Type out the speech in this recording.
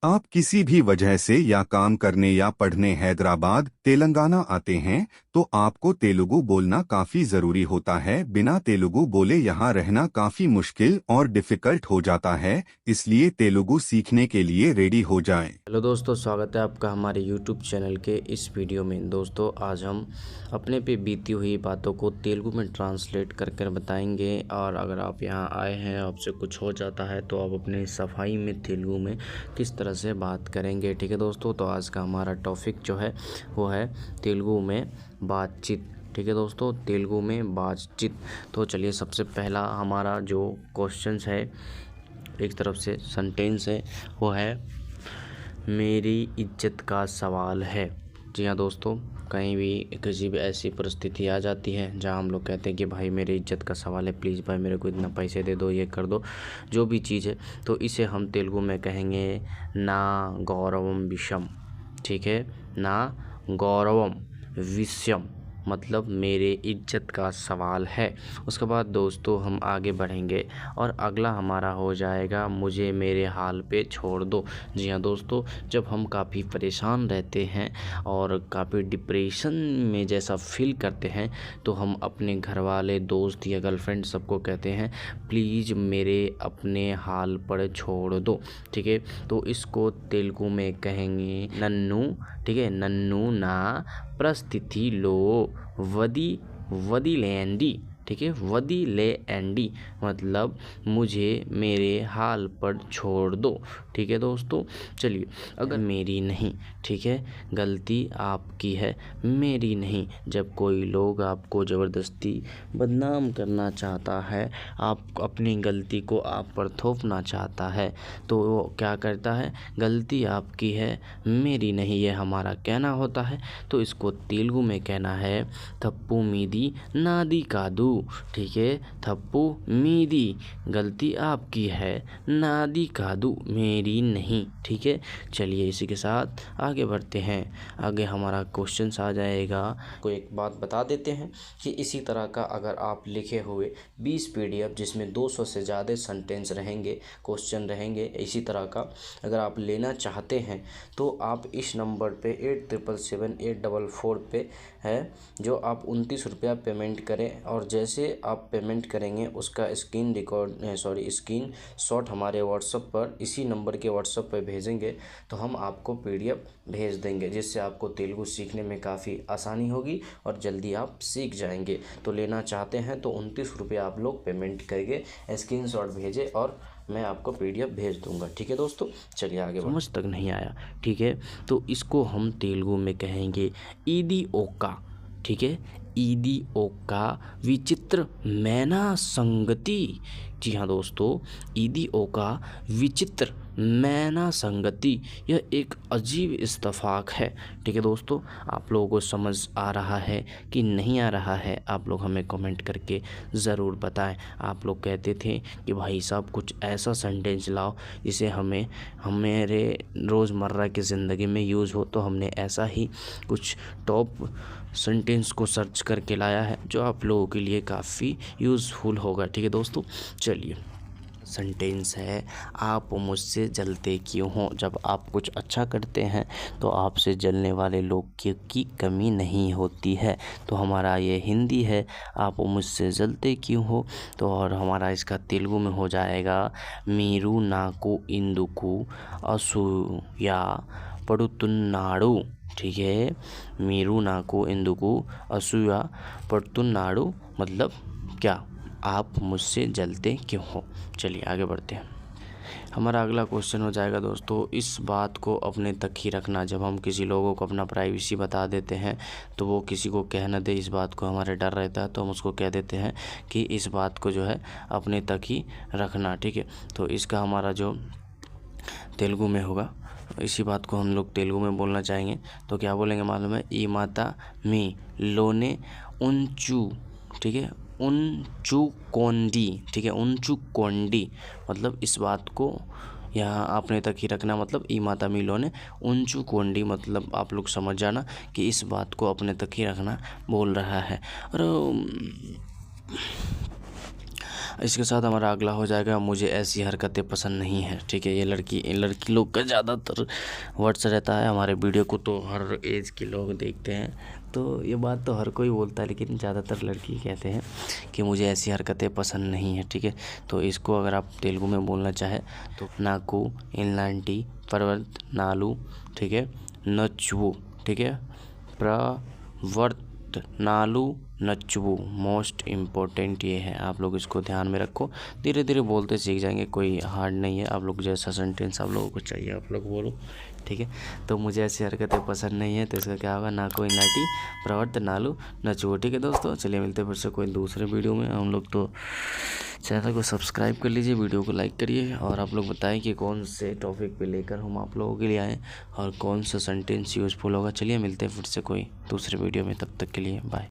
आप किसी भी वजह से या काम करने या पढ़ने हैदराबाद तेलंगाना आते हैं तो आपको तेलुगु बोलना काफी जरूरी होता है। बिना तेलुगु बोले यहाँ रहना काफी मुश्किल और डिफिकल्ट हो जाता है, इसलिए तेलुगु सीखने के लिए रेडी हो जाएं। हेलो दोस्तों, स्वागत है आपका हमारे YouTube चैनल के इस वीडियो में। दोस्तों, आज हम अपने पे बीती हुई बातों को तेलुगु में ट्रांसलेट कर कर बताएंगे। और अगर आप यहाँ आए हैं, आपसे कुछ हो जाता है तो आप अपने सफाई में तेलुगु में किस तरह से बात करेंगे। ठीक है दोस्तों, तो आज का हमारा टॉपिक जो है वो है तेलुगु में बातचीत। ठीक है दोस्तों, तेलुगु में बातचीत। तो चलिए, सबसे पहला हमारा जो क्वेश्चन है, एक तरफ से सेंटेंस है, वो है मेरी इज्जत का सवाल है। जी हाँ दोस्तों, कहीं भी किसी भी ऐसी परिस्थिति आ जाती है जहाँ हम लोग कहते हैं कि भाई मेरी इज्जत का सवाल है, प्लीज़ भाई मेरे को इतना पैसे दे दो, ये कर दो, जो भी चीज़ है, तो इसे हम तेलुगु में कहेंगे ना गौरवम विषम। ठीक है, ना गौरवम विषम मतलब मेरे इज्जत का सवाल है। उसके बाद दोस्तों हम आगे बढ़ेंगे और अगला हमारा हो जाएगा मुझे मेरे हाल पे छोड़ दो। जी हाँ दोस्तों, जब हम काफ़ी परेशान रहते हैं और काफ़ी डिप्रेशन में जैसा फील करते हैं तो हम अपने घर वाले, दोस्त या गर्लफ्रेंड सबको कहते हैं प्लीज़ मेरे अपने हाल पर छोड़ दो। ठीक है, तो इसको तेलुगु में कहेंगे नन्नू। ठीक है, नन्नू ना परिस्थिति लो वदी वदिलेंडी। ठीक है, वदिलेंडी मतलब मुझे मेरे हाल पर छोड़ दो। ठीक है दोस्तों, चलिए, अगर मेरी नहीं, ठीक है, गलती आपकी है, मेरी नहीं। जब कोई लोग आपको ज़बरदस्ती बदनाम करना चाहता है, आप अपनी गलती को आप पर थोपना चाहता है, तो वो क्या करता है, गलती आपकी है, मेरी नहीं, ये हमारा कहना होता है। तो इसको तेलुगु में कहना है थप्पू मीदी नादी कादू। ठीक है, थप्पू मीदी गलती आपकी है, नादी कादू मेरी नहीं। ठीक है, चलिए इसी के साथ आगे बढ़ते हैं। आगे हमारा क्वेश्चन आ जाएगा। को एक बात बता देते हैं कि इसी तरह का अगर आप लिखे हुए 20 PDF जिसमें 200 से ज़्यादा सेंटेंस रहेंगे, क्वेश्चन रहेंगे, इसी तरह का अगर आप लेना चाहते हैं तो आप इस नंबर पे 8777 पे है, जो आप 29 रुपया पेमेंट करें। और जैसे आप पेमेंट करेंगे उसका स्क्रीन शॉट हमारे व्हाट्सएप पर, इसी नंबर के व्हाट्सएप पर भेजेंगे तो हम आपको PDF भेज देंगे, जिससे आपको तेलुगु सीखने में काफ़ी आसानी होगी और जल्दी आप सीख जाएंगे। तो लेना चाहते हैं तो 29 रुपया आप लोग पेमेंट करके स्क्रीन शॉट भेजें और मैं आपको PDF भेज दूंगा। ठीक है दोस्तों, चलिए आगे। समझ तक नहीं आया? ठीक है, तो इसको हम तेलुगु में कहेंगे ईदी ओका। ठीक है, ईदी ओका विचित्र मैना संगति। जी हाँ दोस्तों, ईदी ओका विचित्र मैना संगति, यह एक अजीब इत्तेफाक है। ठीक है दोस्तों, आप लोगों को समझ आ रहा है कि नहीं आ रहा है, आप लोग हमें कमेंट करके ज़रूर बताएं। आप लोग कहते थे कि भाई साहब कुछ ऐसा सेंटेंस लाओ जिसे हमारे रोज़मर्रा की ज़िंदगी में यूज़ हो, तो हमने ऐसा ही कुछ टॉप सेंटेंस को सर्च करके लाया है जो आप लोगों के लिए काफ़ी यूज़फुल होगा। ठीक है दोस्तों, चलिए, सेंटेंस है आप मुझसे जलते क्यों हो। जब आप कुछ अच्छा करते हैं तो आपसे जलने वाले लोग की कमी नहीं होती है। तो हमारा ये हिंदी है, आप मुझसे जलते क्यों हो। तो और हमारा इसका तेलुगु में हो जाएगा मीरू नाकू इंदुकू असूया पड़ुतुन्नाडु। ठीक है, मीरू नाकू इंदुकू असूया पड़ुतुन्नाडु मतलब क्या, आप मुझसे जलते क्यों हो। चलिए आगे बढ़ते हैं। हमारा अगला क्वेश्चन हो जाएगा दोस्तों, इस बात को अपने तक ही रखना। जब हम किसी लोगों को अपना प्राइवेसी बता देते हैं तो वो किसी को कह न दे, इस बात को हमारे डर रहता है, तो हम उसको कह देते हैं कि इस बात को जो है अपने तक ही रखना। ठीक है, तो इसका हमारा जो तेलुगु में होगा, इसी बात को हम लोग तेलुगु में बोलना चाहेंगे तो क्या बोलेंगे मालूम है, ई माता मी लोने उंचू। ठीक है, उंचू कोंडी। ठीक है, उंचू कोंडी मतलब इस बात को यहाँ अपने तक ही रखना, मतलब ई माता मिलो ने उंचू कोंडी मतलब आप लोग समझ जाना कि इस बात को अपने तक ही रखना बोल रहा है। और इसके साथ हमारा अगला हो जाएगा मुझे ऐसी हरकतें पसंद नहीं है। ठीक है, ये लड़की लोग का ज़्यादातर वर्ड्स रहता है। हमारे वीडियो को तो हर एज के लोग देखते हैं, तो ये बात तो हर कोई बोलता है, लेकिन ज़्यादातर लड़की कहते हैं कि मुझे ऐसी हरकतें पसंद नहीं है। ठीक है, तो इसको अगर आप तेलुगु में बोलना चाहे तो नाकू इलांटी प्रवर्त नालू, ठीक है, नचवू, ठीक है, प्रवर्त नालू नचवू, मोस्ट इम्पोर्टेंट ये है, आप लोग इसको ध्यान में रखो। धीरे धीरे बोलते सीख जाएंगे, कोई हार्ड नहीं है। आप लोग जैसा सेंटेंस आप लोगों को चाहिए आप लोग बोलो। ठीक है, तो मुझे ऐसी हरकतें पसंद नहीं है, तो इसका क्या होगा, ना कोई नाटी प्रवर्त नालू नचवू। ठीक है दोस्तों, चलिए मिलते हैं फिर से कोई दूसरे वीडियो में। हम लोग तो चैनल को सब्सक्राइब कर लीजिए, वीडियो को लाइक करिए, और आप लोग बताएं कि कौन से टॉपिक पे लेकर हम आप लोगों के लिए आएँ और कौन सा सेंटेंस यूज़फुल होगा। चलिए मिलते हैं फिर से कोई दूसरे वीडियो में, तब तक के लिए बाय।